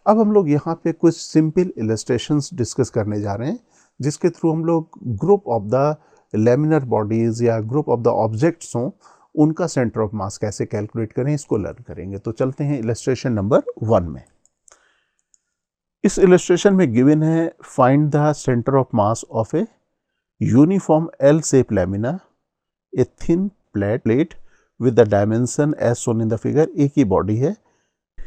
अब हम लोग यहाँ पे कुछ सिंपल इलस्ट्रेशंस डिस्कस करने जा रहे हैं, जिसके थ्रू हम लोग group of the laminar bodies या ग्रुप ऑफ द ऑब्जेक्ट्स हों, उनका सेंटर ऑफ मास कैसे कैलकुलेट करें, इसको लर्न करेंगे। तो चलते हैं इलस्ट्रेशन नंबर 1 में। इस इलस्ट्रेशन में गिवन है find the centre of mass of a uniform L shape lamina, a thin plate with the dimension as shown in the figure. एक ही बॉडी है,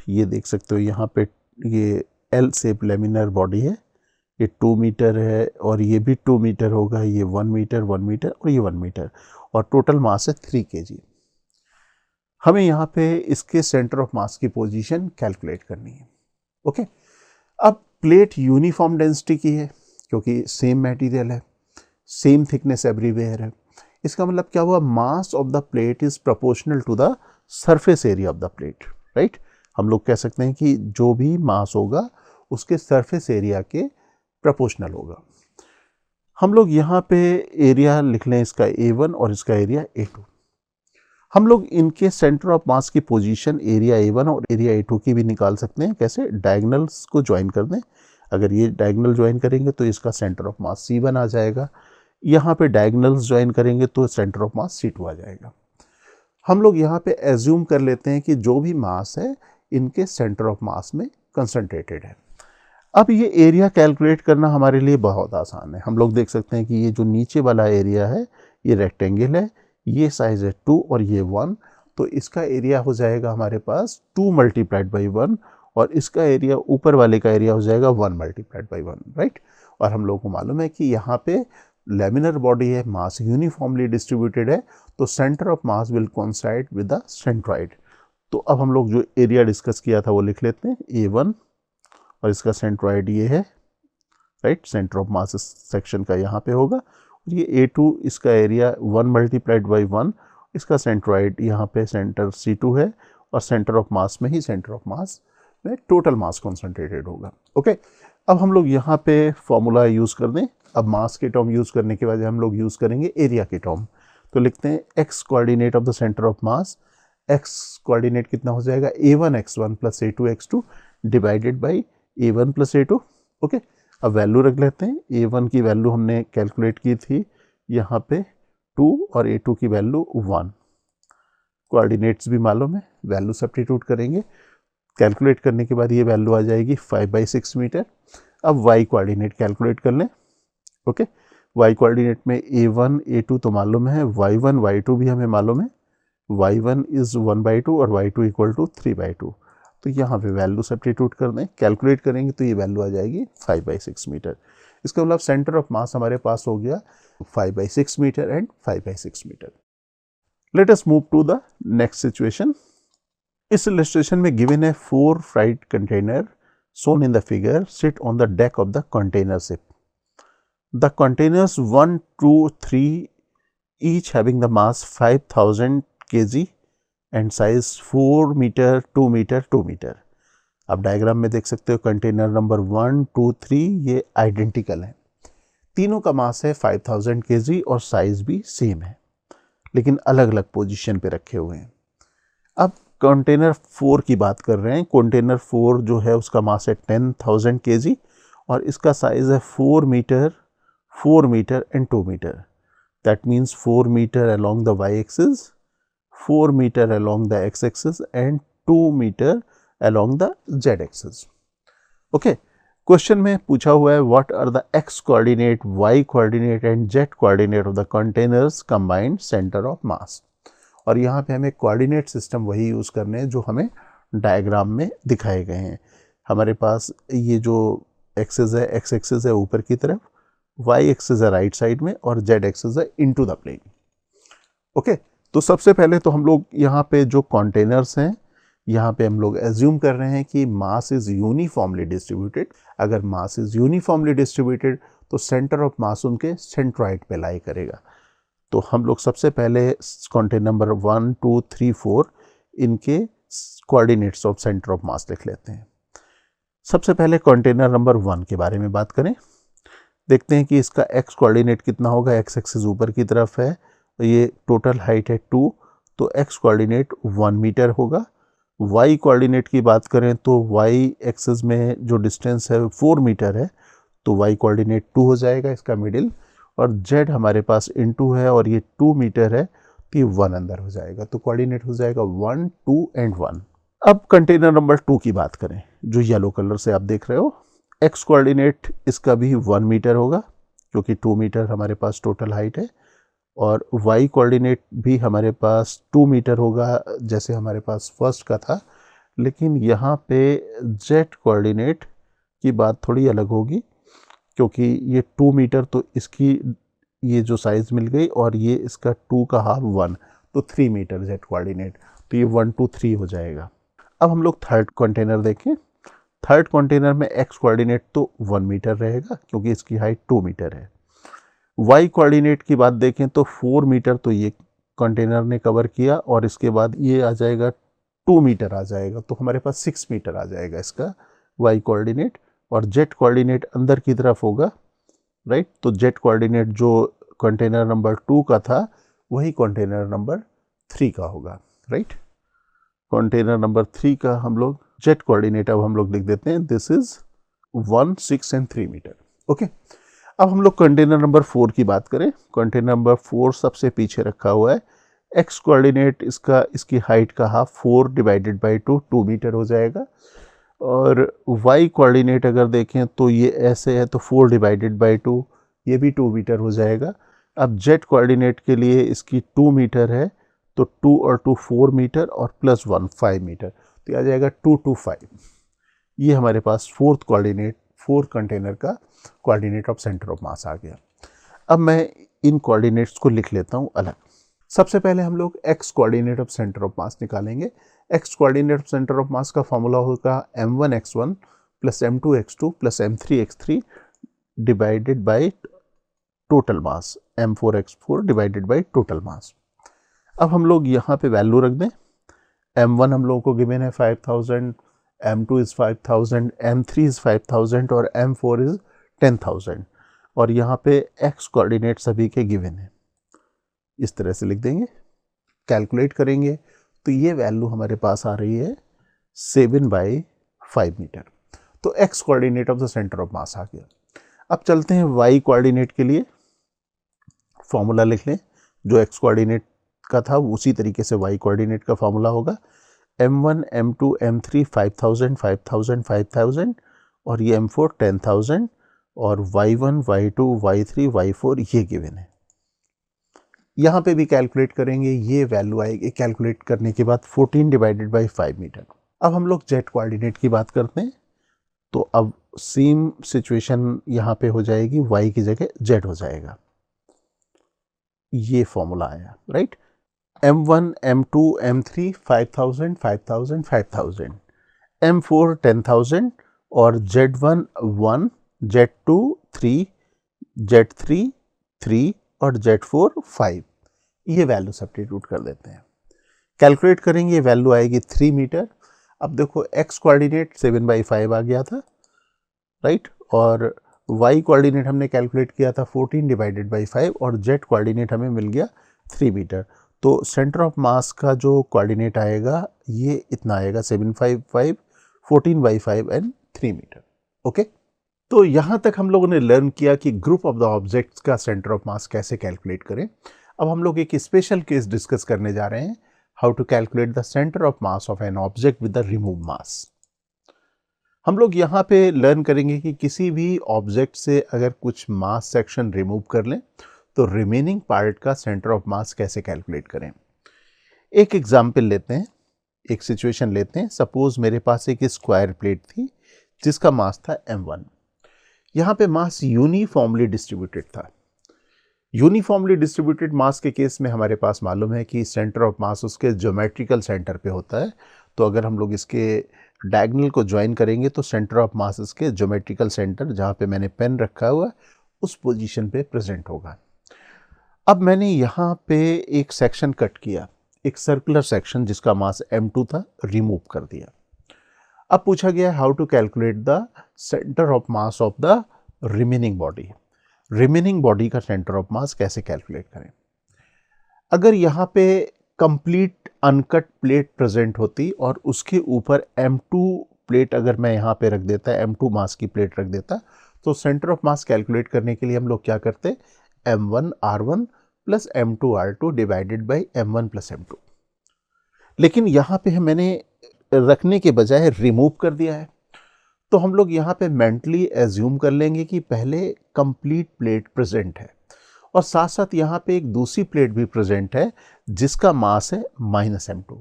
ये देख सकते हो यहाँ पे, ये एल शेप लेमिनर बॉडी है, ये 2 मीटर है और ये भी 2 मीटर होगा, ये 1 मीटर 1 मीटर और ये 1 मीटर, और टोटल मास है 3 kg। हमें यहाँ पे इसके सेंटर ऑफ मास की पोजीशन कैलकुलेट करनी है। ओके, अब प्लेट यूनिफॉर्म डेंसिटी की है क्योंकि सेम मटेरियल है, सेम थिकनेस एवरीवेयर है। इसका मतलब क्या हुआ, mass of the plate is proportional to the surface area of the plate, right. हम लोग कह सकते हैं कि जो भी मास होगा उसके सरफेस एरिया के प्रोपोर्शनल होगा। हम लोग यहाँ पे एरिया लिख लें, इसका A1 और इसका एरिया A2। हम लोग इनके सेंटर ऑफ मास की पोजीशन एरिया A1 और एरिया A2 की भी निकाल सकते हैं। कैसे, डायगोनल्स को ज्वाइन कर दें। अगर ये डायगोनल ज्वाइन करेंगे तो इसका सेंटर ऑफ मास C1 आ जाएगा, यहाँ पे डायगोनल्स ज्वाइन करेंगे तो सेंटर ऑफ मास C2 आ जाएगा। हम लोग यहाँ पे एज्यूम कर लेते हैं कि जो भी मास है इनके सेंटर ऑफ मास में कंसंट्रेटेड है। अब ये एरिया कैलकुलेट करना हमारे लिए बहुत आसान है। हम लोग देख सकते हैं कि ये जो नीचे वाला एरिया है ये रेक्टेंगल है, ये साइज है 2 और ये 1, तो इसका एरिया हो जाएगा हमारे पास 2 मल्टीप्लाइड बाई 1, और इसका एरिया ऊपर वाले का एरिया हो जाएगा 1 मल्टीप्लाइड बाई 1, राइट। और हम लोग को मालूम है कि यहाँ पे लेमिनर बॉडी है, मास यूनिफॉर्मली डिस्ट्रीब्यूटेड है, तो centre of mass will coincide with the centroid. तो अब हम लोग जो एरिया डिस्कस किया था वो लिख लेते हैं, A1 और इसका सेंट्रॉइड ये है, राइट। सेंटर ऑफ मास इस सेक्शन का यहाँ पे होगा, और ये A2 इसका एरिया 1 मल्टीप्लाइड बाई 1, इसका सेंट्रॉइड यहाँ पे सेंटर C2 है, और सेंटर ऑफ मास में ही सेंटर ऑफ मास में टोटल मास कॉन्सेंट्रेटेड होगा। ओके, अब हम लोग यहाँ पे फॉर्मूला यूज़ कर दें। अब मास के टर्म यूज़ करने के बाद हम लोग यूज़ करेंगे एरिया के टर्म। तो लिखते हैं x coordinate of the centre of mass, x coordinate कितना हो जाएगा, A1 x1 plus A2 x2 divided by A1 plus A2। Okay, अब वैल्यू रख लेते हैं। A1 की वैल्यू हमने कैलकुलेट की थी यहाँ पे 2 और A2 की वैल्यू 1। कोऑर्डिनेट्स भी मालूम है, वैल्यू सब्स्टिट्यूट करेंगे। कैलकुलेट करने के बाद ये वैल्यू आ जाएगी 5/6 मीटर। अब y कोऑर्डिनेट कैलकुलेट कर लें। ओके, y कोऑर्डिनेट में A1 A2 तो मालूम है, y1 y2 भी हमें मालूम है। y1 इज 1/2 और y2 इक्वल टू 3/2। तो यहाँ पे वैल्यू सब्स्टिट्यूट कर दें, कैलकुलेट करेंगे तो ये वैल्यू आ जाएगी 5/6 मीटर। इसका मतलब सेंटर ऑफ मास हमारे पास हो गया 5/6 metre and 5/6 metre. Let us move to the next situation. इस इलस्ट्रेशन में गिवन है 4 fried container shown in the figure sit on the deck of the container ship. The containers 1, 2, 3 each having the mass 5000 kg and size 4 meter, 2 meter, 2 meter. अब diagram में देख सकते हो container number 1, 2, 3 ये identical हैं। तीनों का मास है 5000 kg और साइज भी सेम है, लेकिन अलग अलग पोजीशन पे रखे हुए हैं। अब कंटेनर 4 की बात कर रहे हैं। कंटेनर 4 जो है उसका मास है 10,000 kg और इसका साइज है 4 metre, 4 metre and 2 metre. That means 4 metre along the y axis, 4 metre along the x axis and 2 metre along the z axis. Okay, question में पूछा हुआ है what are the x coordinate, y coordinate and z coordinate of the containers combined centre of mass. और यहाँ पे हमें coordinate system वही use करने हैं जो हमें डायग्राम में दिखाए गए हैं। हमारे पास ये जो एक्सिस है, एक्स एक्सिस है ऊपर की तरफ, वाई एक्सिस है राइट साइड में और जेड एक्सिस है इनटू द प्लेन। ओके, तो सबसे पहले तो हम लोग यहाँ पे जो कंटेनर्स हैं, यहाँ पे हम लोग एज्यूम कर रहे हैं कि मास इज़ यूनिफॉर्मली डिस्ट्रीब्यूटेड। अगर मास इज़ यूनिफॉर्मली डिस्ट्रीब्यूटेड तो सेंटर ऑफ मास उनके सेंट्रॉइड पे लाई करेगा। तो हम लोग सबसे पहले कंटेनर नंबर 1, 2, 3, 4 इनके coordinates of centre of mass लिख लेते हैं। सबसे पहले कंटेनर नंबर 1 के बारे में बात करें। देखते हैं कि इसका x कोऑर्डिनेट कितना होगा। x एक्सिस ऊपर की तरफ है, ये टोटल हाइट है 2, तो x कोऑर्डिनेट 1 मीटर होगा। वाई कोऑर्डिनेट की बात करें तो वाई एक्सिस में जो डिस्टेंस है 4 मीटर है, तो वाई कोऑर्डिनेट 2 हो जाएगा इसका मिडिल, और जेड हमारे पास इनटू है और ये 2 मीटर है तो ये 1 अंदर हो जाएगा, तो कोऑर्डिनेट हो जाएगा 1 2 एंड 1। अब कंटेनर नंबर 2 की बात करें जो येलो कलर से आप देख रहे हो, एक्स कोऑर्डिनेट इसका भी 1 मीटर होगा क्योंकि 2 मीटर हमारे पास टोटल हाइट है, और y कोऑर्डिनेट भी हमारे पास 2 मीटर होगा जैसे हमारे पास फर्स्ट का था, लेकिन यहाँ पे z कोऑर्डिनेट की बात थोड़ी अलग होगी क्योंकि ये 2 मीटर तो इसकी ये जो साइज़ मिल गई और ये इसका 2 का हाफ 1, तो 3 मीटर z कोऑर्डिनेट, तो ये 1 2 3 हो जाएगा। अब हम लोग थर्ड कंटेनर देखें। थर्ड कंटेनर में x कोऑर्डिनेट तो 1 मीटर रहेगा क्योंकि इसकी हाइट 2 मीटर है। y कोऑर्डिनेट की बात देखें तो 4 मीटर तो ये कंटेनर ने कवर किया और इसके बाद ये आ जाएगा 2 मीटर आ जाएगा, तो हमारे पास 6 मीटर आ जाएगा इसका y कोऑर्डिनेट, और z कोऑर्डिनेट अंदर की तरफ होगा, राइट। तो z कोऑर्डिनेट जो कंटेनर नंबर 2 का था वही कंटेनर नंबर 3 का होगा, राइट। कंटेनर नंबर 3 का हम लोग z कोऑर्डिनेट अब हम लोग लिख देते हैं, this is 1 6 and 3 metre, okay. अब हम लोग कंटेनर नंबर 4 की बात करें। कंटेनर नंबर 4 सबसे पीछे रखा हुआ है। एक्स कोऑर्डिनेट इसकी हाइट का हाफ 4 डिवाइडेड बाई 2 मीटर हो जाएगा, और वाई कोऑर्डिनेट अगर देखें तो ये ऐसे है तो 4 डिवाइडेड बाई 2 ये भी 2 मीटर हो जाएगा। अब जेड कोऑर्डिनेट के लिए इसकी 2 मीटर है तो 2 और 2 4 मीटर और प्लस 1 5 मीटर, तो आ जाएगा 2 2 5। ये हमारे पास फोर्थ कंटेनर का coordinate of centre of mass आ गया। अब मैं इन कोऑर्डिनेट्स को लिख लेता हूँ अलग। सबसे पहले हम लोग x coordinate of centre of mass निकालेंगे। X coordinate of centre of mass का फॉर्मूला होगा m1x1 plus m2x2 plus m3x3 divided by total mass m4x4 divided by total mass. अब हम लोग यहाँ पे वैल्यू रख दें। m1 हम लोगों को गिवन है 5000, m2 इज़ 5000, m3 इज़ 5000 और m4 इज़ 10,000, और यहाँ पे x कोऑर्डिनेट सभी के गिवन है। इस तरह से लिख देंगे, कैलकुलेट करेंगे तो ये वैल्यू हमारे पास आ रही है 7/5 मीटर। तो x coordinate of the centre of mass आ गया। अब चलते हैं y कोऑर्डिनेट के लिए, फॉर्मूला लिख लें। जो x कोऑर्डिनेट का था उसी तरीके से y कोऑर्डिनेट का फॉर्मूला होगा m1 m2 m3 5000 5000 5000 और ये m4 10,000 और y1 y2 y3 y4 ये गिवन है। यहाँ पे भी कैलकुलेट करेंगे, ये वैल्यू आएगी कैलकुलेट करने के बाद 14 डिवाइडेड बाई 5 मीटर। अब हम लोग जेड कोऑर्डिनेट की बात करते हैं, तो अब सेम सिचुएशन यहाँ पे हो जाएगी, y की जगह z हो जाएगा। ये फॉर्मूला आया, right. m1 m2 m3 5000 5000 5000, m4 10,000 और z1 1, z2 3, z3 3 और z4 5, ये वैल्यू सब्स्टिट्यूट कर देते हैं। कैलकुलेट करेंगे, ये वैल्यू आएगी 3 मीटर। अब देखो x कोऑर्डिनेट 7/5 आ गया था, राइट, और y कोऑर्डिनेट हमने कैलकुलेट किया था 14 डिवाइडेड बाई 5 और z कोऑर्डिनेट हमें मिल गया 3 मीटर। तो सेंटर ऑफ मास का जो कोऑर्डिनेट आएगा ये इतना आएगा 7/5 14/5 एंड 3 मीटर, ओके। तो यहाँ तक हम लोगों ने लर्न किया कि ग्रुप ऑफ द ऑब्जेक्ट्स का सेंटर ऑफ मास कैसे कैलकुलेट करें। अब हम लोग एक स्पेशल केस डिस्कस करने जा रहे हैं, how to calculate the centre of mass of an object with the remove mass. हम लोग यहाँ पे लर्न करेंगे कि किसी भी ऑब्जेक्ट से अगर कुछ मास सेक्शन रिमूव कर लें तो रिमेनिंग पार्ट का सेंटर ऑफ मास कैसे कैलकुलेट करें। एक एग्जाम्पल लेते हैं, एक सिचुएशन लेते हैं। सपोज मेरे पास एक स्क्वायर प्लेट थी जिसका मास था m1। यहाँ पे मास यूनिफॉर्मली डिस्ट्रीब्यूटेड था। यूनिफॉर्मली डिस्ट्रीब्यूटेड मास के केस में हमारे पास मालूम है कि सेंटर ऑफ मास उसके ज्योमेट्रिकल सेंटर पे होता है। तो अगर हम लोग इसके डायगोनल को ज्वाइन करेंगे तो सेंटर ऑफ मास इसके ज्योमेट्रिकल सेंटर, जहाँ पे मैंने पेन रखा हुआ उस पोजीशन पे प्रेजेंट होगा। अब मैंने यहाँ पे एक सेक्शन कट किया, एक सर्कुलर सेक्शन जिसका मास m2 था, रिमूव कर दिया। अब पूछा गया how to calculate the centre of mass of the remaining body. Remaining body का सेंटर ऑफ मास कैसे कैलकुलेट करें। अगर यहाँ पे कंप्लीट अनकट प्लेट प्रेजेंट होती और उसके ऊपर M2 प्लेट अगर मैं यहाँ पे रख देता, M2 मास की प्लेट रख देता, तो सेंटर ऑफ मास कैलकुलेट करने के लिए हम लोग क्या करते, M1R1 plus M2R2 divided by M1 plus M2। लेकिन यहाँ पे मैंने रखने के बजाय रिमूव कर दिया है, तो हम लोग यहाँ पे मेंटली एज्यूम कर लेंगे कि पहले कंप्लीट प्लेट प्रेजेंट है और साथ साथ यहाँ पे एक दूसरी प्लेट भी प्रेजेंट है जिसका मास है -M2,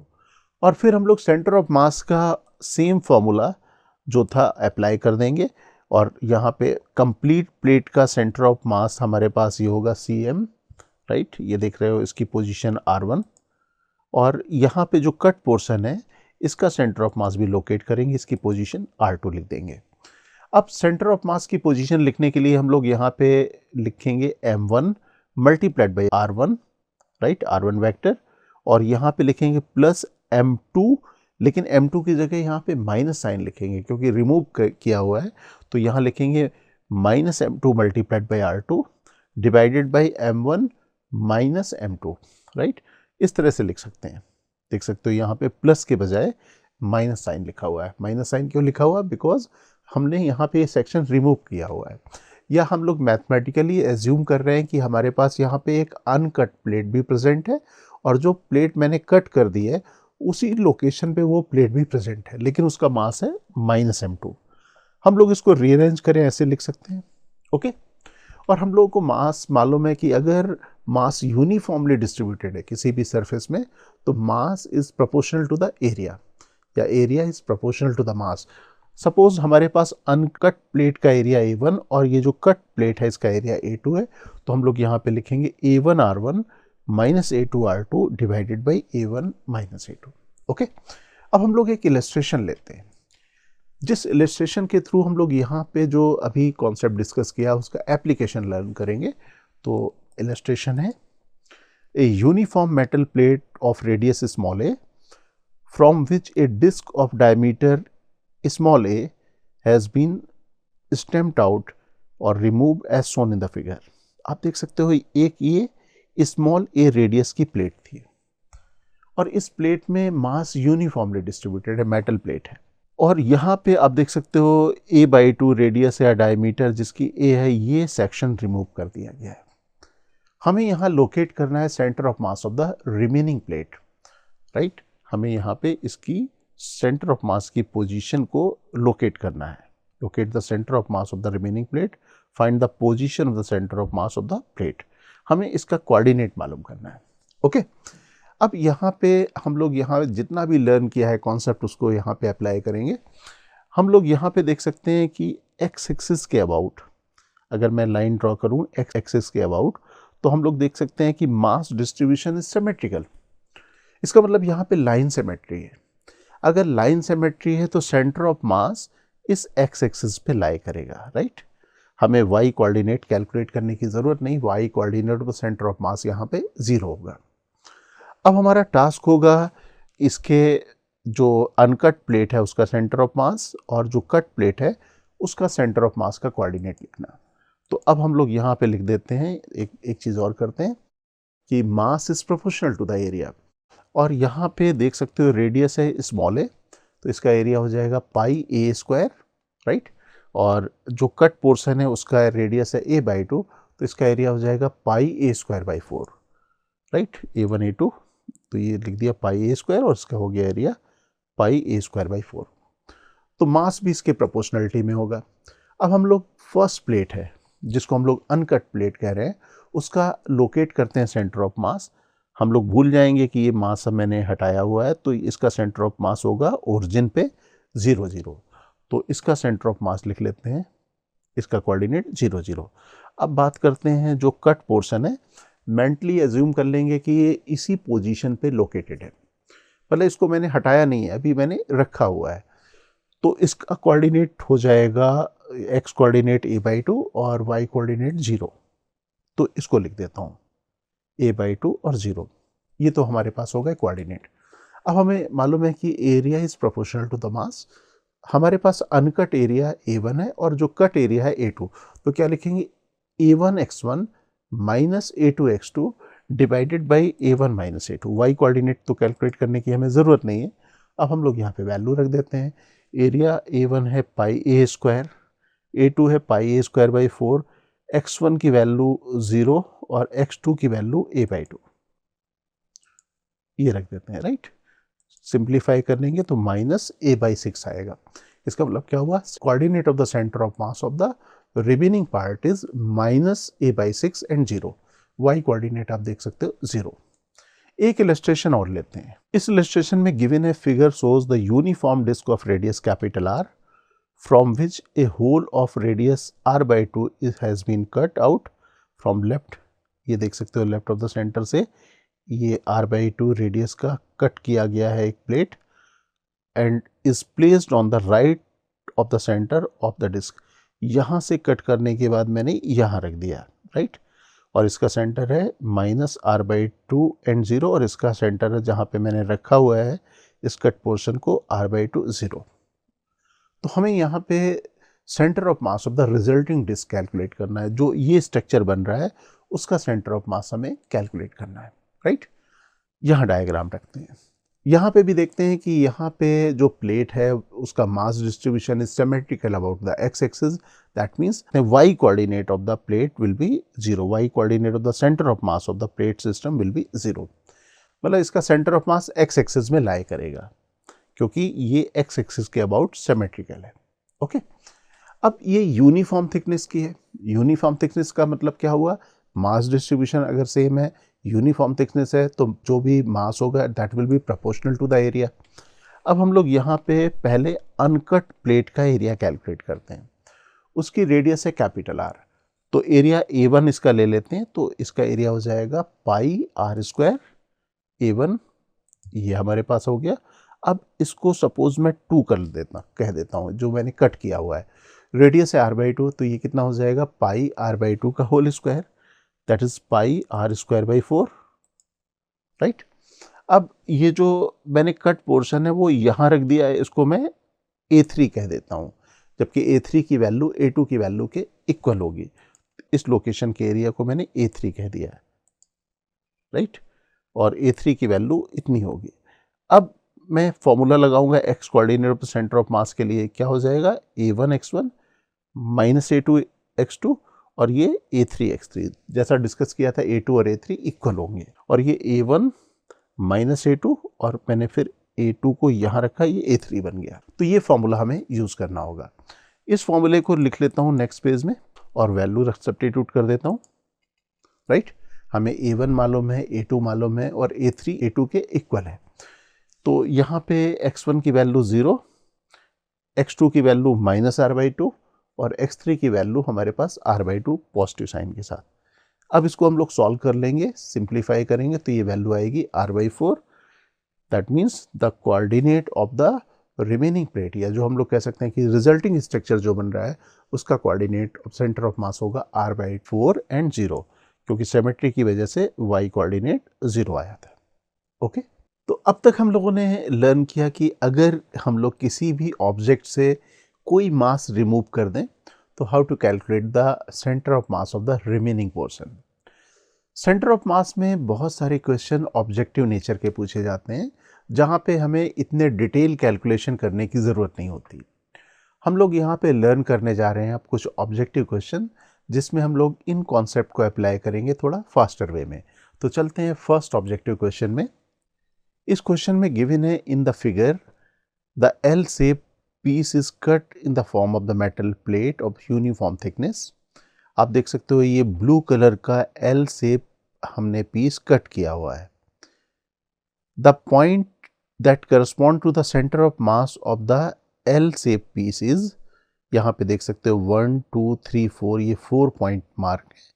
और फिर हम लोग सेंटर ऑफ मास का सेम फॉर्मूला जो था अप्लाई कर देंगे और यहाँ पे कंप्लीट प्लेट का सेंटर ऑफ मास हमारे पास ये होगा Cm, राइट, ये देख रहे हो इसकी पोजीशन R1, और यहाँ पे जो कट पोर्शन है इसका सेंटर ऑफ मास भी लोकेट करेंगे, इसकी पोजीशन R2 लिख देंगे। अब सेंटर ऑफ मास की पोजीशन लिखने के लिए हम लोग यहाँ पे लिखेंगे M1 multiplied by R1, right, R1 vector, और यहाँ पे लिखेंगे प्लस M2, लेकिन M2 की जगह यहाँ पे माइनस साइन लिखेंगे क्योंकि रिमूव किया हुआ है, तो यहाँ लिखेंगे -M2 multiplied by R2 divided by M1 minus M2, right, इस तरह से लिख सकते हैं। देख सकते हो यहाँ पे प्लस के बजाय माइनस साइन लिखा हुआ है। माइनस साइन क्यों लिखा हुआ है? बिकॉज हमने यहाँ पे ये सेक्शन रिमूव किया हुआ है, या हम लोग मैथमेटिकली एज्यूम कर रहे हैं कि हमारे पास यहाँ पे एक अनकट प्लेट भी प्रेजेंट है और जो प्लेट मैंने कट कर दी है उसी लोकेशन पे वो प्लेट भी प्रेजेंट है, लेकिन उसका मास है -M2। हम लोग इसको रीअरेंज करें, ऐसे लिख सकते हैं, ओके। और हम लोगों को मास मालूम है कि अगर मास यूनिफॉर्मली डिस्ट्रीब्यूटेड है किसी भी सरफेस में, तो mass is proportional to the area, या area is proportional to the mass. Suppose हमारे पास अनकट प्लेट का एरिया A1 और ये जो कट प्लेट है इसका एरिया A2 है, तो हम लोग यहाँ पे लिखेंगे A1R1 minus A2R2 divided by A1 minus A2, okay. अब हम लोग एक इलस्ट्रेशन लेते हैं, जिस इलस्ट्रेशन के थ्रू हम लोग यहाँ पे जो अभी कॉन्सेप्ट डिस्कस किया उसका एप्लीकेशन लर्न करेंगे। तो इलस्ट्रेशन है, a uniform metal plate of radius small a from which a disc of diameter small a has been stamped out और removed as shown in the figure. आप देख सकते हो एक ये स्मॉल a रेडियस की प्लेट थी और इस प्लेट में मास यूनिफॉर्मली डिस्ट्रीब्यूटेड है, मेटल प्लेट है, और यहाँ पे आप देख सकते हो a/2 रेडियस या डायमीटर जिसकी a है, ये सेक्शन रिमूव कर दिया गया है। हमें यहाँ लोकेट करना है centre of mass of the remaining plate, right. हमें यहाँ पे इसकी सेंटर ऑफ मास की पोजीशन को लोकेट करना है। Locate the centre of mass of the remaining plate, find the position of the centre of mass of the plate. हमें इसका कोऑर्डिनेट मालूम करना है, ओके। अब यहाँ पे हम लोग यहाँ जितना भी लर्न किया है कॉन्सेप्ट उसको यहाँ पे अप्लाई करेंगे। हम लोग यहाँ पे देख सकते हैं कि एक्स एक्सिस के अबाउट, अगर मैं लाइन ड्रॉ करूँ एक्स एक्सिस के अबाउट, तो हम लोग देख सकते हैं कि मास डिस्ट्रीब्यूशन इज सिमेट्रिकल। इसका मतलब यहाँ पे लाइन सिमेट्री है। अगर लाइन सिमेट्री है तो सेंटर ऑफ मास इस एक्स एक्सिस पे लाई करेगा, राइट। हमें वाई कोऑर्डिनेट कैलकुलेट करने की ज़रूरत नहीं, वाई कोऑर्डिनेट पर सेंटर ऑफ मास यहाँ पे 0 होगा। अब हमारा टास्क होगा इसके जो अनकट प्लेट है उसका सेंटर ऑफ मास और जो कट प्लेट है उसका सेंटर ऑफ मास का कोऑर्डिनेट लिखना। तो अब हम लोग यहाँ पे लिख देते हैं, एक चीज़ और करते हैं कि mass is proportional to the area, और यहाँ पे देख सकते हो रेडियस है स्मॉल a, तो इसका एरिया हो जाएगा πa², राइट। और जो कट पोर्शन है उसका रेडियस है a/2, तो इसका एरिया हो जाएगा πa²/4, राइट, a1 a2, तो ये लिख दिया πa² और इसका हो गया एरिया πa²/4। तो मास भी इसके प्रोपोर्शनलिटी में होगा। अब हम लोग फर्स्ट प्लेट है जिसको हम लोग अनकट प्लेट कह रहे हैं, उसका लोकेट करते हैं सेंटर ऑफ मास। हम लोग भूल जाएंगे कि ये मास मैंने हटाया हुआ है, तो इसका सेंटर ऑफ मास होगा ओरिजिन पे 0 0, तो इसका सेंटर ऑफ मास लिख लेते हैं, इसका कोऑर्डिनेट 0 0। अब बात करते हैं जो कट पोर्शन है, मेंटली एज्यूम कर लेंगे कि ये इसी पोजीशन पे लोकेटेड है, मतलब इसको मैंने हटाया नहीं है, अभी मैंने रखा हुआ है, तो इसका कोऑर्डिनेट हो जाएगा x कोऑर्डिनेट a/2 और y कोऑर्डिनेट 0, तो इसको लिख देता हूँ a/2 और 0, ये तो हमारे पास होगा कोऑर्डिनेट। अब हमें मालूम है कि area is proportional to the mass. हमारे पास अनकट एरिया a1 है और जो कट एरिया है a2, तो क्या लिखेंगे a1x1 minus a2x2 divided by A1 minus A2। Y coordinate तो कैलकुलेट करने की हमें ज़रूरत नहीं है। अब हम लोग यहाँ पे वैल्यू रख देते हैं। एरिया A1 है पाई ए स्क्वायर, A2 है पाई ए स्क्वायर बाई 4, x1 की वैल्यू 0 और x2 की वैल्यू A/2, ये रख देते हैं, राइट। सिंप्लीफाई करेंगे तो माइनस A/6 आएगा। इसका मतलब क्या हुआ, coordinate of the centre of mass of the remaining part is minus A/6 and 0। Y coordinate आप देख सकते हो 0। एक इलस्ट्रेशन और लेते हैं। इस इलस्ट्रेशन में गिवन है figure shows the uniform disc of radius capital R from which a hole of radius R/2 has been cut out from left। ये देख सकते हो लेफ्ट ऑफ द सेंटर से ये R/2 रेडियस का कट किया गया है एक plate and is placed on the right of the centre of the disc. यहाँ से कट करने के बाद मैंने यहाँ रख दिया, राइट। और इसका सेंटर है माइनस R/2 एंड 0 और इसका सेंटर है जहाँ पे मैंने रखा हुआ है इस कट पोर्शन को R/2 0। तो हमें यहाँ पे centre of mass of the resulting disc calculate करना है। जो ये स्ट्रक्चर बन रहा है उसका सेंटर ऑफ मास हमें कैलकुलेट करना है, राइट। यहाँ डायग्राम रखते हैं। यहाँ पे भी देखते हैं कि यहाँ पे जो प्लेट है उसका mass distribution is symmetrical about the x axis. That means y coordinate of the plate will be 0। Y coordinate of the centre of mass of the plate system will be 0। मतलब इसका centre of mass x axis में lie करेगा क्योंकि ये x axis के about symmetrical है। Okay, अब ये यूनिफॉर्म थिकनेस की है। यूनिफॉर्म थिकनेस का मतलब क्या हुआ, मास डिस्ट्रीब्यूशन अगर सेम है, यूनिफॉर्म थिकनेस है, तो जो भी मास होगा that will be proportional to the area. अब हम लोग यहाँ पे पहले अनकट प्लेट का एरिया कैलकुलेट करते हैं। उसकी रेडियस है कैपिटल R, तो एरिया A1 इसका ले लेते हैं, तो इसका एरिया हो जाएगा पाई R² A1, ये हमारे पास हो गया। अब इसको सपोज मैं 2 कह देता हूँ जो मैंने कट किया हुआ है। रेडियस है R/2, तो ये कितना हो जाएगा पाई R/2 का whole square, that is pi R² by 4, right. अब ये जो मैंने कट पोर्शन है वो यहाँ रख दिया है, इसको मैं A3 कह देता हूँ, जबकि A3 की वैल्यू A2 की वैल्यू के इक्वल होगी। इस लोकेशन के एरिया को मैंने A3 कह दिया है, राइट, और A3 की वैल्यू इतनी होगी। अब मैं फॉर्मूला लगाऊंगा x coordinate of the centre of मास के लिए, क्या हो जाएगा A1 x1 minus A2 x2 और ये A3 x3। जैसा डिस्कस किया था A2 और A3 इक्वल होंगे, और ये A1 माइनस A2 और मैंने फिर A2 को यहाँ रखा, ये A3 बन गया। तो ये फॉर्मूला हमें यूज़ करना होगा। इस फॉर्मूले को लिख लेता हूँ नेक्स्ट पेज में और वैल्यू सब्स्टिट्यूट कर देता हूँ, राइट। हमें A1 मालूम है, A2 मालूम है और A3 A2 के इक्वल है। तो यहाँ पे x1 की वैल्यू 0, x2 की वैल्यू माइनस R/2 और x3 की वैल्यू हमारे पास R/2 पॉजिटिव साइन के साथ। अब इसको हम लोग सॉल्व कर लेंगे, सिंप्लीफाई करेंगे तो ये वैल्यू आएगी R/4। That means the coordinate of the remaining plate, या जो हम लोग कह सकते हैं कि रिजल्टिंग स्ट्रक्चर जो बन रहा है उसका coordinate of centre of mass होगा R/4 एंड 0, क्योंकि सिमेट्री की वजह से y कोऑर्डिनेट 0 आया था। ओके, तो अब तक हम लोगों ने लर्न किया कि अगर हम लोग किसी भी ऑब्जेक्ट से कोई मास रिमूव कर दें तो how to calculate the centre of mass of the remaining portion. Centre of mass में बहुत सारे क्वेश्चन ऑब्जेक्टिव नेचर के पूछे जाते हैं, जहाँ पे हमें इतने डिटेल कैलकुलेशन करने की ज़रूरत नहीं होती। हम लोग यहाँ पे लर्न करने जा रहे हैं अब कुछ ऑब्जेक्टिव क्वेश्चन, जिसमें हम लोग इन कॉन्सेप्ट को अप्लाई करेंगे थोड़ा फास्टर वे में। तो चलते हैं फर्स्ट ऑब्जेक्टिव क्वेश्चन में। इस क्वेश्चन में गिवन है in the figure the L shape piece is cut in the form of the metal plate of uniform thickness. आप देख सकते हो ये ब्लू कलर का L शेप हमने पीस कट किया हुआ है। The point that correspond to the centre of mass of the L shape piece is, यहाँ पे देख सकते हो 1 2 3 4, ये 4 पॉइंट मार्क है।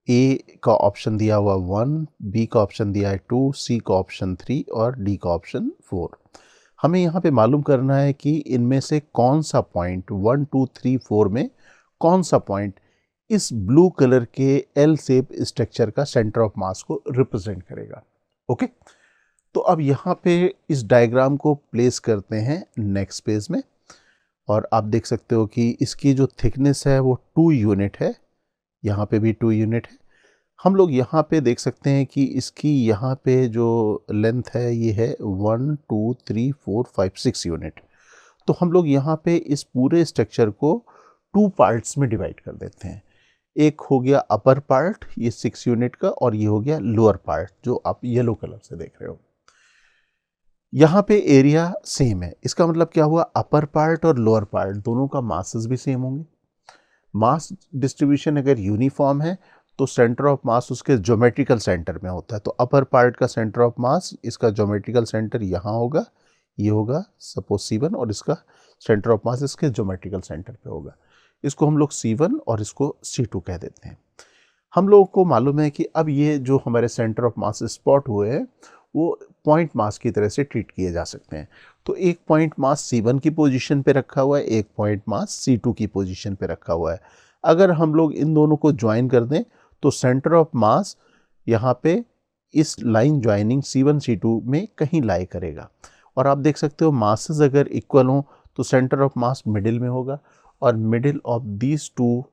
ए का ऑप्शन दिया हुआ 1, बी का ऑप्शन दिया है 2, सी का ऑप्शन 3 और डी का ऑप्शन 4। हमें यहाँ पे मालूम करना है कि इनमें से कौन सा पॉइंट 1 2 3 4 में कौन सा पॉइंट इस ब्लू कलर के एल शेप स्ट्रक्चर का सेंटर ऑफ मास को रिप्रेजेंट करेगा। ओके, तो अब यहाँ पे इस डायग्राम को प्लेस करते हैं नेक्स्ट पेज में, और आप देख सकते हो कि इसकी जो थिकनेस है वो 2 यूनिट है, यहाँ पे भी 2 यूनिट है। हम लोग यहाँ पे देख सकते हैं कि इसकी यहाँ पे जो लेंथ है ये है 1 2 3 4 5 6 यूनिट। तो हम लोग यहाँ पे इस पूरे स्ट्रक्चर को 2 पार्ट्स में डिवाइड कर देते हैं। एक हो गया अपर पार्ट ये 6 यूनिट का, और ये हो गया लोअर पार्ट जो आप येलो कलर से देख रहे हो। यहाँ पे एरिया सेम है, इसका मतलब क्या हुआ, अपर पार्ट और लोअर पार्ट दोनों का मासेस भी सेम होंगे। मास डिस्ट्रीब्यूशन अगर यूनिफॉर्म है तो सेंटर ऑफ मास उसके ज्योमेट्रिकल सेंटर में होता है। तो अपर पार्ट का सेंटर ऑफ मास, इसका ज्योमेट्रिकल सेंटर यहाँ होगा, ये होगा सपोज C1, और इसका सेंटर ऑफ मास इसके ज्योमेट्रिकल सेंटर पे होगा। इसको हम लोग C1 और इसको C2 कह देते हैं। हम लोगों को मालूम है कि अब ये जो हमारे सेंटर ऑफ मास स्पॉट हुए हैं वो पॉइंट मास की तरह से ट्रीट किए जा सकते हैं। तो एक पॉइंट मास C1 की पोजीशन पे रखा हुआ है, एक पॉइंट मास C2 की पोजीशन पे रखा हुआ है। अगर हम लोग इन दोनों को ज्वाइन कर दें तो सेंटर ऑफ मास यहाँ पे इस लाइन ज्वाइनिंग C1 C2 में कहीं लाई करेगा। और आप देख सकते हो मासेस अगर इक्वल हों तो सेंटर ऑफ मास मिडिल में होगा, और middle of these two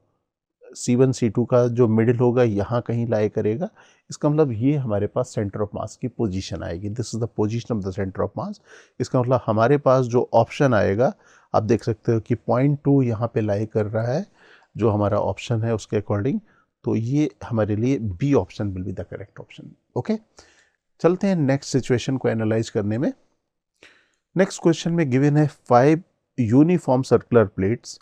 C1 C2 का जो मिडिल होगा यहाँ कहीं लाई करेगा। इसका मतलब ये हमारे पास सेंटर ऑफ मास की पोजीशन आएगी, this is the position of the centre of mass. इसका मतलब हमारे पास जो ऑप्शन आएगा, आप देख सकते हो कि 0.2 यहाँ पे लाई कर रहा है जो हमारा ऑप्शन है उसके अकॉर्डिंग। तो ये हमारे लिए B option will be the correct option. Okay, चलते हैं नेक्स्ट सिचुएशन को एनालाइज करने में। नेक्स्ट क्वेश्चन में गिवन है 5 uniform circular plates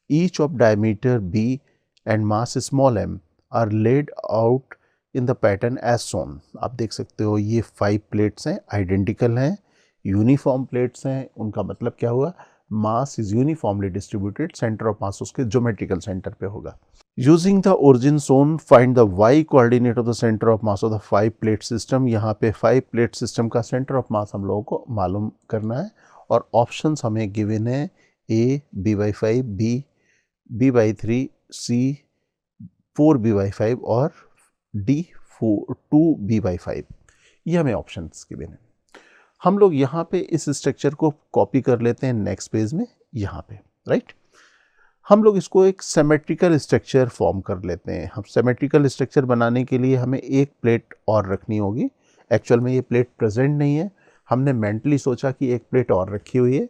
each of diameter b and mass small m are laid out in the pattern as shown। आप देख सकते हो ये 5 प्लेट्स हैं, आइडेंटिकल हैं, यूनिफॉर्म प्लेट्स हैं। उनका मतलब क्या हुआ, mass is uniformly distributed, centre of mass उसके ज्योमेट्रिकल सेंटर पे होगा। Using the origin shown find the y coordinate of the centre of mass of the 5 plate system. यहाँ पे 5 प्लेट सिस्टम का सेंटर ऑफ मास हम लोगों को मालूम करना है, और ऑप्शंस हमें गिवन है a b/5, b/3, C 4b/5 और D 2b/5। ये हमें ऑप्शंस गिवन है। हम लोग यहाँ पे इस स्ट्रक्चर को कॉपी कर लेते हैं नेक्स्ट पेज में, यहाँ पे राइट। हम लोग इसको एक सिमेट्रिकल स्ट्रक्चर फॉर्म कर लेते हैं। हम सिमेट्रिकल स्ट्रक्चर बनाने के लिए हमें एक प्लेट और रखनी होगी। एक्चुअल में ये प्लेट प्रेजेंट नहीं है, हमने मेंटली सोचा कि एक प्लेट और रखी हुई है।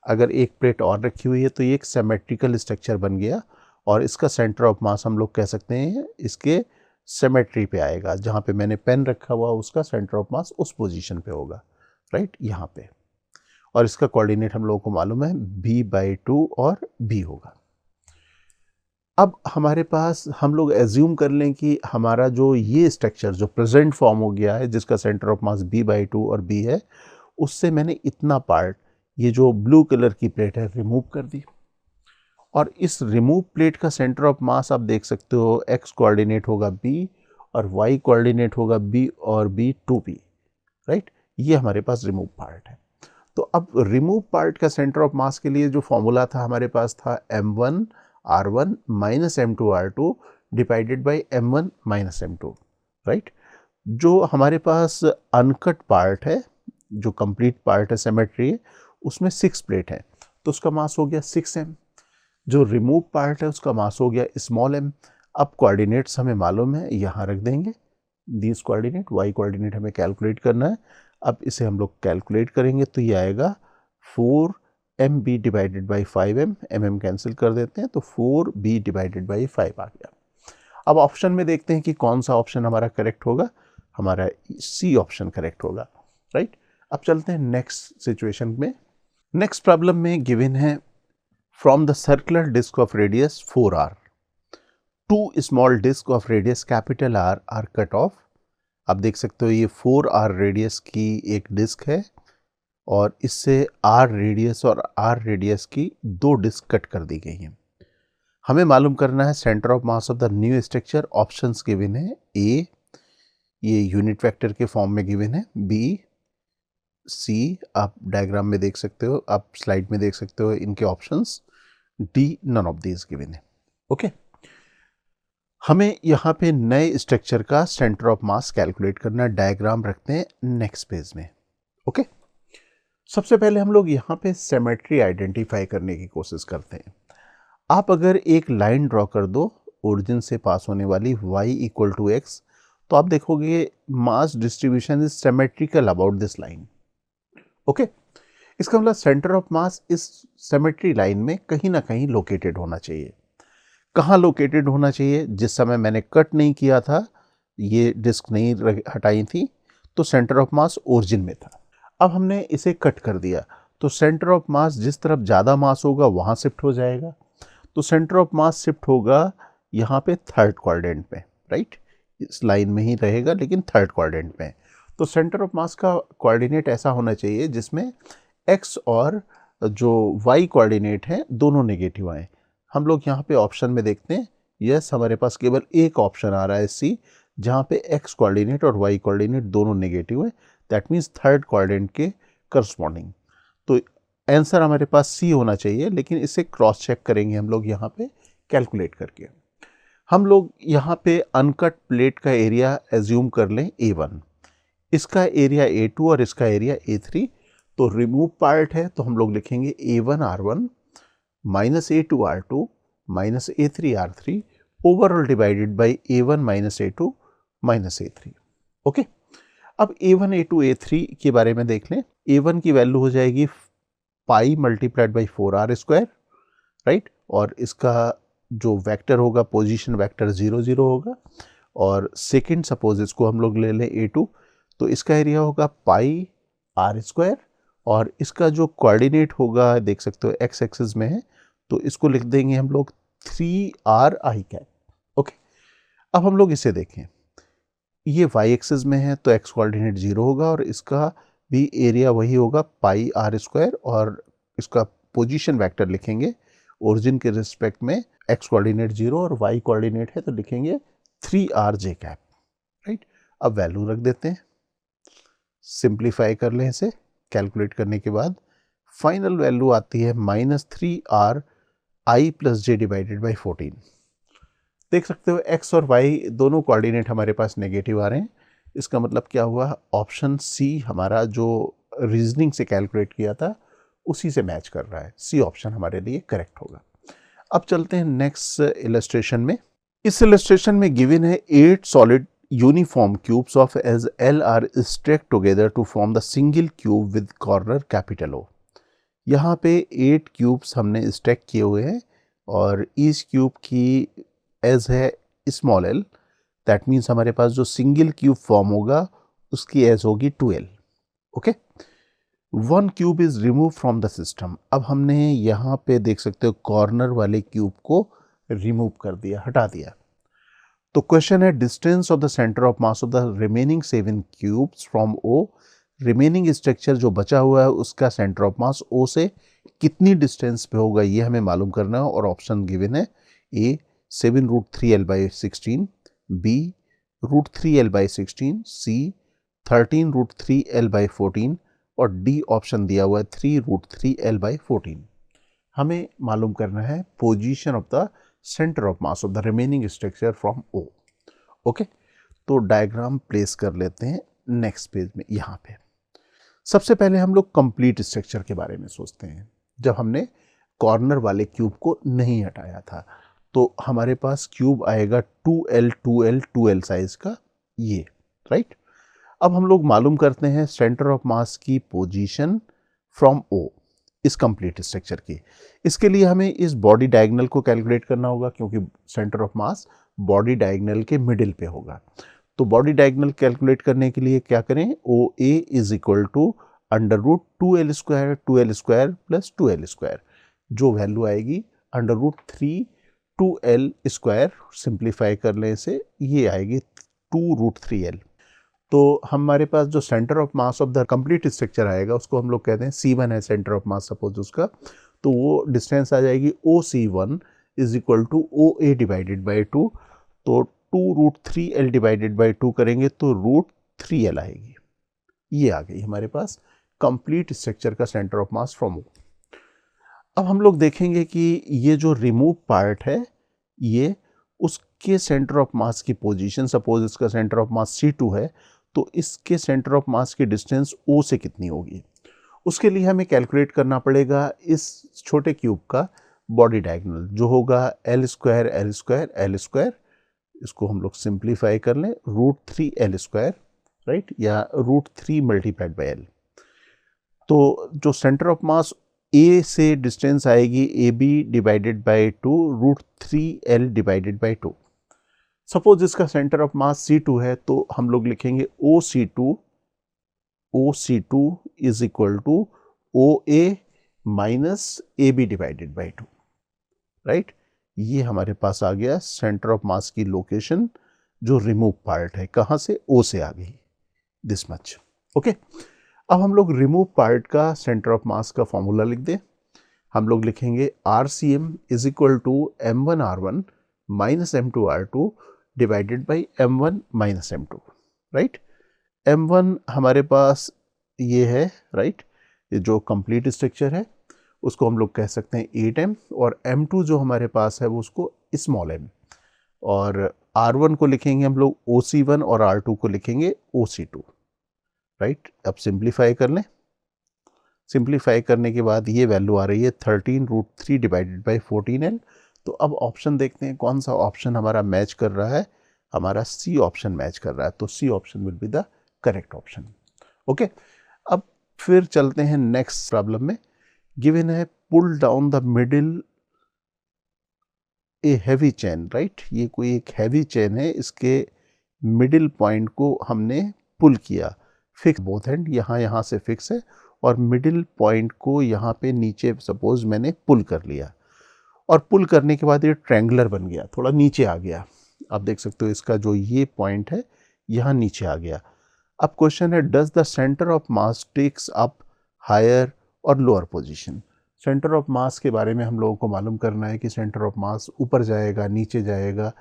अगर एक प्लेट और रखी हुई है तो ये एक सिमेट्रिकल स्ट्रक्चर बन गया, और इसका सेंटर ऑफ मास हम लोग कह सकते हैं इसके सिमेट्री पे आएगा। जहाँ पे मैंने पेन रखा हुआ उसका सेंटर ऑफ मास उस पोजीशन पे होगा, राइट, यहाँ पे। और इसका कोऑर्डिनेट हम लोगों को मालूम है b/2 और b होगा। अब हमारे पास हम लोग एज्यूम कर लें कि हमारा जो ये स्ट्रक्चर जो प्रेजेंट फॉर्म हो गया है, जिसका सेंटर ऑफ मास b/2 और b है, उससे मैंने इतना पार्ट, ये जो ब्लू कलर की प्लेट है, रिमूव कर दी। और इस रिमूव प्लेट का सेंटर ऑफ मास आप देख सकते हो x कोऑर्डिनेट होगा b और y कोऑर्डिनेट होगा b और b 2b, राइट। ये हमारे पास रिमूव पार्ट है। तो अब रिमूव पार्ट का सेंटर ऑफ मास के लिए जो फॉर्मूला था हमारे पास था m1 r1 minus m2 r2 divided by m1 minus m2, right. जो हमारे पास अनकट पार्ट है, जो कंप्लीट पार्ट है, सिमेट्री है, उसमें 6 प्लेट है, तो उसका मास हो गया 6m। जो रिमूव पार्ट है उसका मास हो गया स्मॉल m। अब कोऑर्डिनेट्स हमें मालूम है, यहाँ रख देंगे दिस कोऑर्डिनेट, y कोऑर्डिनेट हमें कैलकुलेट करना है। अब इसे हम लोग कैलकुलेट करेंगे तो ये आएगा 4mb divided by 5m, mm cancel कर देते हैं तो 4b डिवाइडेड बाई 5 आ गया। अब ऑप्शन में देखते हैं कि कौन सा ऑप्शन हमारा करेक्ट होगा। हमारा सी ऑप्शन करेक्ट होगा, राइट। अब चलते हैं नेक्स्ट सिचुएशन में। नेक्स्ट प्रॉब्लम में गिवन है from the circular disc of radius 4r, 2 small disc of radius capital R R cut off. आप देख सकते हो ये 4r रेडियस की एक डिस्क है, और इससे r रेडियस और r रेडियस की 2 डिस्क कट कर दी गई हैं। हमें मालूम करना है centre of mass of the new structure. Options given है a, ये यूनिट वेक्टर के फॉर्म में गिवन है, b, c, आप डायग्राम में देख सकते हो, आप स्लाइड में देख सकते हो इनके options, d none of these given है। ओके, हमें यहाँ पे नए स्ट्रक्चर का सेंटर ऑफ मास कैलकुलेट करना। डायग्राम रखते हैं नेक्स्ट पेज में। ओके, सबसे पहले हम लोग यहाँ पे सिमेट्री आइडेंटिफाई करने की कोशिश करते हैं। आप अगर एक लाइन ड्रॉ कर दो ओरिजिन से पास होने वाली y = x, तो आप देखोगे मास distribution is symmetrical about this line. Okay, इसका मतलब सेंटर ऑफ मास इस सिमेट्री लाइन में कहीं ना कहीं लोकेटेड होना चाहिए। कहाँ लोकेटेड होना चाहिए? जिस समय मैंने कट नहीं किया था, ये डिस्क नहीं हटाई थी, तो सेंटर ऑफ मास ओरिजिन में था। अब हमने इसे कट कर दिया, तो सेंटर ऑफ मास जिस तरफ ज़्यादा मास होगा वहाँ शिफ्ट हो जाएगा। तो सेंटर ऑफ मास शिफ्ट होगा यहाँ पे थर्ड क्वाड्रेंट में, राइट? इस लाइन में ही रहेगा लेकिन थर्ड क्वाड्रेंट में। तो सेंटर ऑफ मास का कोऑर्डिनेट ऐसा होना चाहिए जिसमें एक्स और जो वाई कोऑर्डिनेट हैं दोनों नेगेटिव आए। हम लोग यहाँ पे ऑप्शन में देखते हैं, यस हमारे पास केवल एक ऑप्शन आ रहा है सी, जहाँ पे एक्स कोऑर्डिनेट और वाई कोऑर्डिनेट दोनों नेगेटिव है। दैट मीन्स थर्ड क्वाड्रेंट के करस्पॉन्डिंग। तो आंसर हमारे पास सी होना चाहिए, लेकिन इसे क्रॉस चेक करेंगे हम लोग यहाँ पे कैलकुलेट करके। हम लोग यहाँ पे अनकट प्लेट का एरिया एज्यूम कर लें A1, इसका एरिया A2 और इसका एरिया A3। तो रिमूव पार्ट है तो हम लोग लिखेंगे A1R1 minus A2R2 minus A3R3 overall divided by A1 minus A2 minus A3। Okay, अब A1 A2 A3 के बारे में देख लें। A1 की वैल्यू हो जाएगी pi multiplied by 4R², right? और इसका जो वेक्टर होगा पोजीशन वेक्टर 0 0 होगा। और सेकंड सपोज इसको हम लोग ले लें A2, तो इसका एरिया होगा पाई R², और इसका जो कोऑर्डिनेट होगा देख सकते हो एक्स एक्सिस में है, तो इसको लिख देंगे हम लोग 3RI। ओके, अब हम लोग इसे देखें, ये वाई एक्सिस में है तो एक्स कोऑर्डिनेट 0 होगा और इसका भी एरिया वही होगा पाई R², और इसका पोजीशन वेक्टर लिखेंगे ओरिजिन के रिस्पेक्ट में, एक्स कोऑर्डिनेट 0 और वाई कोऑर्डिनेट है तो लिखेंगे 3RJ, राइट? अब वैल्यू रख देते हैं, सिंप्लीफाई कर लें इसे। कैलकुलेट करने के बाद फाइनल वैल्यू आती है -3RI plus J divided by 14। देख सकते हो एक्स और वाई दोनों कोऑर्डिनेट हमारे पास नेगेटिव आ रहे हैं। इसका मतलब क्या हुआ, ऑप्शन सी हमारा जो रीजनिंग से कैलकुलेट किया था उसी से मैच कर रहा है। सी ऑप्शन हमारे लिए करेक्ट होगा। अब चलते हैं नेक्स्ट इलस्ट्रेशन में। इस इलस्ट्रेशन में गिवन है 8 solid uniform cubes of as L are stacked together to form the single cube with corner capital O। यहाँ पे 8 क्यूब्स हमने स्टैक किए हुए हैं और इस क्यूब की एज है स्मॉल l। दैट मीन्स हमारे पास जो सिंगल क्यूब फॉर्म होगा उसकी एज होगी 2l। Okay, 1 cube is remove from the system. अब हमने यहाँ पे देख सकते हो कॉर्नर वाले क्यूब को रिमूव कर दिया, हटा दिया। तो क्वेश्चन है distance of the centre of mass of the remaining 7 cubes from O। Remaining structure जो बचा हुआ है उसका सेंटर ऑफ मास O से कितनी डिस्टेंस पे होगा ये हमें मालूम करना है। और ऑप्शन गिवन है A 7√3l/16, B √3l/16, C 13√3l/14 और D ऑप्शन दिया हुआ है 3√3l/14। हमें मालूम करना है position of the centre of mass of the remaining structure from O। Okay, तो डायग्राम प्लेस कर लेते हैं नेक्स्ट पेज में। यहाँ पे सबसे पहले हम लोग कंप्लीट स्ट्रक्चर के बारे में सोचते हैं। जब हमने कॉर्नर वाले क्यूब को नहीं हटाया था तो हमारे पास क्यूब आएगा 2l 2l 2l साइज का, ये, राइट? अब हम लोग मालूम करते हैं सेंटर ऑफ मास की पोजीशन फ्रॉम O इस कंप्लीट स्ट्रक्चर की। इसके लिए हमें इस बॉडी डायगोनल को कैलकुलेट करना होगा क्योंकि centre of mass body diagonal के मिडिल पे होगा। तो बॉडी डायगोनल कैलकुलेट करने के लिए क्या करें, OA is equal to √2l² 2l² plus 2l², जो वैल्यू आएगी √3 2l²। सिंप्लीफाई कर लें इसे, ये आएगी 2√3l। तो हमारे पास जो centre of mass of the complete structure आएगा उसको हम लोग कहते हैं C1 है सेंटर ऑफ मास सपोज उसका, तो वो डिस्टेंस आ जाएगी OC1 is equal to OA divided by 2। तो 2√3l डिवाइडेड बाई 2 करेंगे तो √3l आएगी। ये आ गई हमारे पास कंप्लीट स्ट्रक्चर का centre of mass from O। अब हम लोग देखेंगे कि ये जो रिमूव पार्ट है ये उसके सेंटर ऑफ मास की पोजीशन, सपोज इसका सेंटर ऑफ मास C2 है तो इसके सेंटर ऑफ मास की डिस्टेंस O से कितनी होगी। उसके लिए हमें कैलकुलेट करना पड़ेगा इस छोटे क्यूब का बॉडी डायगोनल जो होगा l² l² l²। इसको हम लोग सिंप्लीफाई कर लें, √3l², राइट, या √3 मल्टीप्लाइड बाय l। तो जो सेंटर ऑफ मास ए से डिस्टेंस आएगी AB divided by 2 √3l divided by 2। Suppose इसका सेंटर ऑफ मास C2 है, तो हम लोग लिखेंगे OC2 is equal to OA minus AB divided by 2, right. ये हमारे पास आ गया सेंटर ऑफ मास की लोकेशन जो रिमूव पार्ट है, कहाँ से, O से आ गई, दिस मच, ओके। अब हम लोग रिमूव पार्ट का सेंटर ऑफ मास का फॉर्मूला लिख दें। हम लोग लिखेंगे RCM is equal to M1R1 minus M2R2 divided by M1 minus M2, right. M1 हमारे पास ये है, राइट, ये जो कंप्लीट स्ट्रक्चर है उसको हम लोग कह सकते हैं 8M, और M2 जो हमारे पास है वो उसको स्मॉल m, और R1 को लिखेंगे हम लोग OC1 और R2 को लिखेंगे OC2, राइट। अब सिंप्लीफाई कर लें। सिंप्लीफाई करने के बाद ये वैल्यू आ रही है 13√3 डिवाइडेड बाई 14l। तो अब ऑप्शन देखते हैं कौन सा ऑप्शन हमारा मैच कर रहा है। हमारा C ऑप्शन मैच कर रहा है, तो C option will be the correct option, okay. अब फिर चलते हैं नेक्स्ट प्रॉब्लम में। गिवन है pull down the middle a heavy chain, right. ये कोई एक हैवी चेन है, इसके मिडिल पॉइंट को हमने पुल किया, फिक्स बोथ एंड, यहाँ से फिक्स है, और मिडिल पॉइंट को यहाँ पे नीचे सपोज मैंने पुल कर लिया, और पुल करने के बाद ये ट्रायंगुलर बन गया, थोड़ा नीचे आ गया। आप देख सकते हो इसका जो ये पॉइंट है यहाँ नीचे आ गया। अब क्वेश्चन है does the centre of mass takes up higher और लोअर पोजीशन। सेंटर ऑफ मास के बारे में हम लोगों को मालूम करना है कि सेंटर ऑफ मास ऊपर जाएगा, नीचे जाएगा,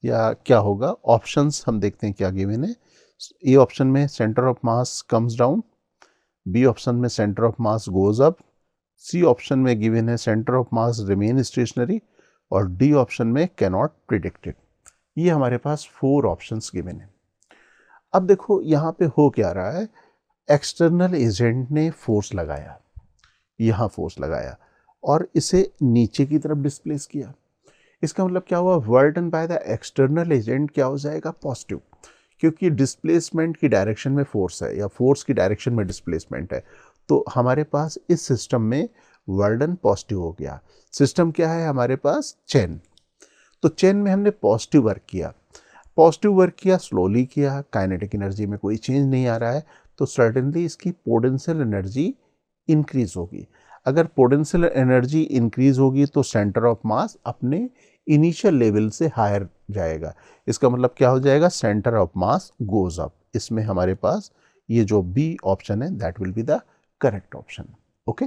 या क्या होगा। ऑप्शंस हम देखते हैं क्या गिवन है। ए ऑप्शन में centre of mass comes down, B option में centre of mass goes up, C option में गिवन है centre of mass remain stationary, और डी ऑप्शन में कैन नॉट प्रिडिक्टेड। ये हमारे पास 4 ऑप्शंस गिवन है। अब देखो यहाँ पे हो क्या रहा है, एक्सटर्नल एजेंट ने फोर्स लगाया, यहाँ फोर्स लगाया, और इसे नीचे की तरफ डिस्प्लेस किया। इसका मतलब क्या हुआ, work done by the external agent क्या हो जाएगा, पॉजिटिव, क्योंकि डिस्प्लेसमेंट की डायरेक्शन में फोर्स है, या फोर्स की डायरेक्शन में डिस्प्लेसमेंट है। तो हमारे पास इस सिस्टम में वर्क डन पॉजिटिव हो गया। सिस्टम क्या है हमारे पास, चेन। तो चेन में हमने पॉजिटिव वर्क किया, स्लोली किया, काइनेटिक एनर्जी में कोई चेंज नहीं आ रहा है, तो सर्टेनली इसकी पोटेंशियल एनर्जी इंक्रीज होगी। अगर पोटेंशियल एनर्जी इंक्रीज होगी तो सेंटर ऑफ मास अपने इनिशियल लेवल से हायर जाएगा। इसका मतलब क्या हो जाएगा, centre of mass goes up. इसमें हमारे पास ये जो बी ऑप्शन है that will be the correct option, okay.